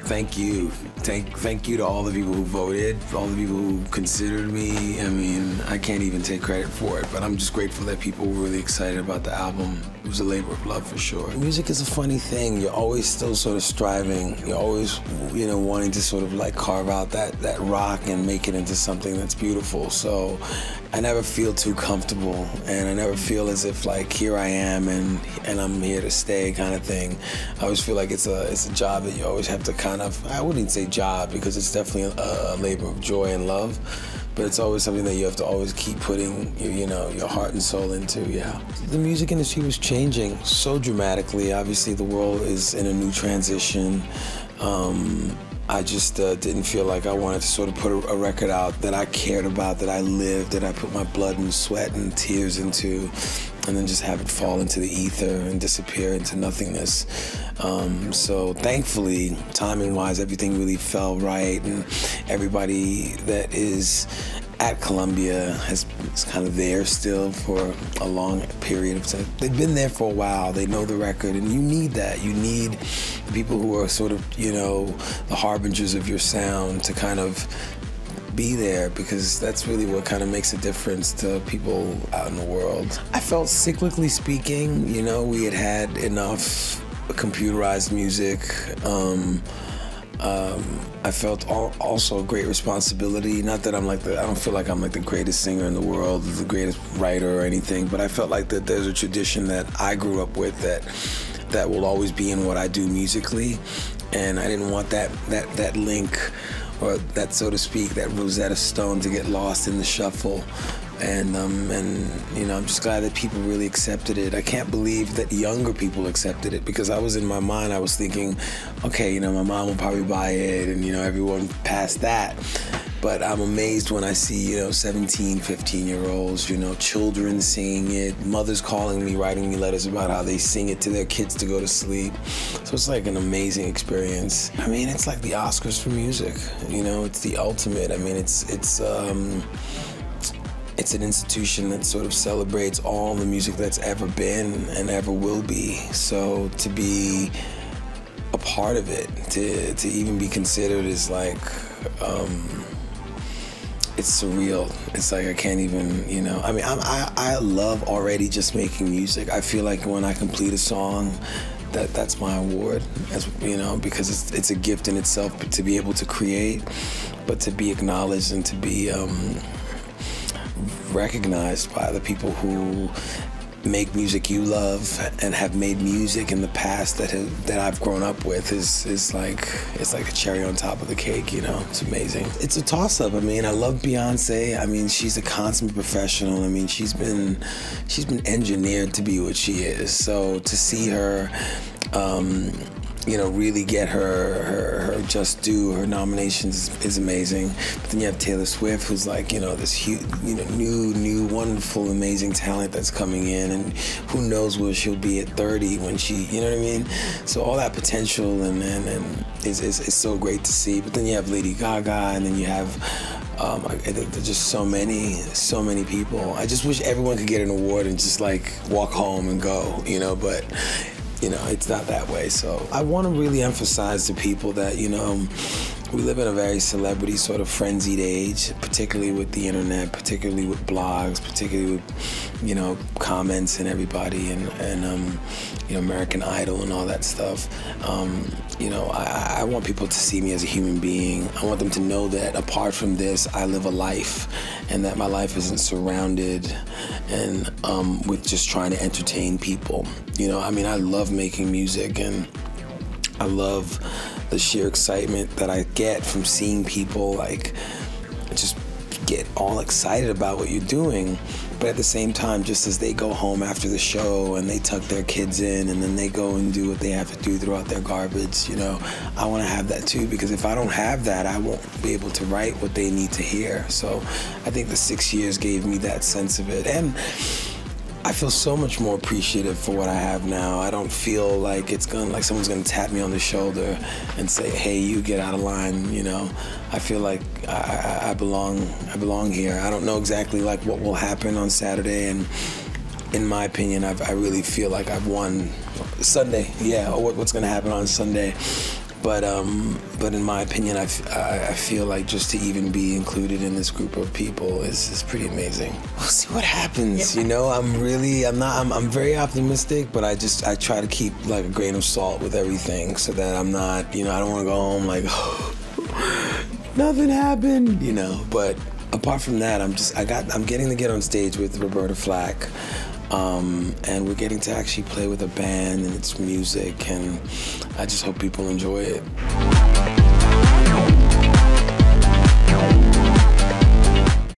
Thank you. Thank you to all the people who voted, all the people who considered me. I mean, I can't even take credit for it, but I'm just grateful that people were really excited about the album. It was a labor of love for sure. Music is a funny thing. You're always still sort of striving. You're always, wanting to sort of like carve out that rock and make it into something that's beautiful. So I never feel too comfortable, and I never feel as if like here I am and I'm here to stay kind of thing. I always feel like it's a job that you always have to kind of, I wouldn't say job because it's definitely a labor of joy and love, but it's always something that you have to always keep putting your heart and soul into. Yeah, the music industry was changing so dramatically. Obviously the world is in a new transition. I just didn't feel like I wanted to sort of put a record out that I cared about, that I lived, that I put my blood and sweat and tears into, and then just have it fall into the ether and disappear into nothingness. So thankfully, timing-wise, everything really fell right, and everybody that is at Columbia is kind of there still for a long period of time. They've been there for a while. They know the record, and you need that. You need the people who are sort of, the harbingers of your sound to kind of be there, because that's really what kind of makes a difference to people out in the world. I felt, cyclically speaking, we had enough computerized music. I felt also a great responsibility. Not that I don't feel like I'm like the greatest singer in the world, the greatest writer or anything, but I felt like that there's a tradition that I grew up with that will always be in what I do musically, and I didn't want that link, or that, so to speak, that Rosetta Stone to get lost in the shuffle. And I'm just glad that people really accepted it. I can't believe that younger people accepted it, because I was, in my mind, I was thinking, okay, my mom will probably buy it, and everyone past that. But I'm amazed when I see, 17, 15-year-olds, children singing it, mothers calling me, writing me letters about how they sing it to their kids to go to sleep. So it's like an amazing experience. I mean, it's like the Oscars for music, it's the ultimate. I mean, it's an institution that sort of celebrates all the music that's ever been and ever will be. So to be a part of it, to even be considered is like, it's surreal. It's like I can't even, I mean, I love already just making music. I feel like when I complete a song, that's my award, because it's a gift in itself to be able to create, but to be acknowledged and to be recognized by the people who make music you love and have made music in the past that I've grown up with is like, it's like a cherry on top of the cake, It's amazing. It's a toss-up. I mean, I love Beyonce. I mean, she's a consummate professional. I mean, she's been engineered to be what she is. So to see her really get her just due, her nominations is amazing. But then you have Taylor Swift, who's like, this huge, new, wonderful, amazing talent that's coming in, and who knows where she'll be at 30 when she, you know what I mean? So all that potential and is so great to see. But then you have Lady Gaga, and then you have, there's just so many people. I just wish everyone could get an award and just like walk home and go, but it's not that way. So I want to really emphasize to people that, we live in a very celebrity sort of frenzied age, particularly with the internet, particularly with blogs, particularly with, comments and everybody and American Idol and all that stuff. I want people to see me as a human being. I want them to know that apart from this, I live a life, and that my life isn't surrounded and with just trying to entertain people. I mean, I love making music, and I love the sheer excitement that I get from seeing people like just get all excited about what you're doing. But at the same time, just as they go home after the show and they tuck their kids in and then they go and do what they have to do throughout their garbage, I want to have that too, because if I don't have that, I won't be able to write what they need to hear. So I think the 6 years gave me that sense of it. And I feel so much more appreciative for what I have now. I don't feel like like someone's gonna tap me on the shoulder and say, "Hey, you get out of line." I feel like I belong here. I don't know exactly like what will happen on Saturday, and in my opinion, I really feel like I've won Sunday. Yeah, or what's gonna happen on Sunday. But in my opinion, I feel like just to even be included in this group of people is pretty amazing. We'll see what happens. You know, I'm very optimistic, but I try to keep like a grain of salt with everything, so that I'm not, you know, I don't want to go home like, oh, nothing happened, you know. But apart from that, I'm getting to get on stage with Roberta Flack. And we're getting to actually play with a band and it's music, and I just hope people enjoy it.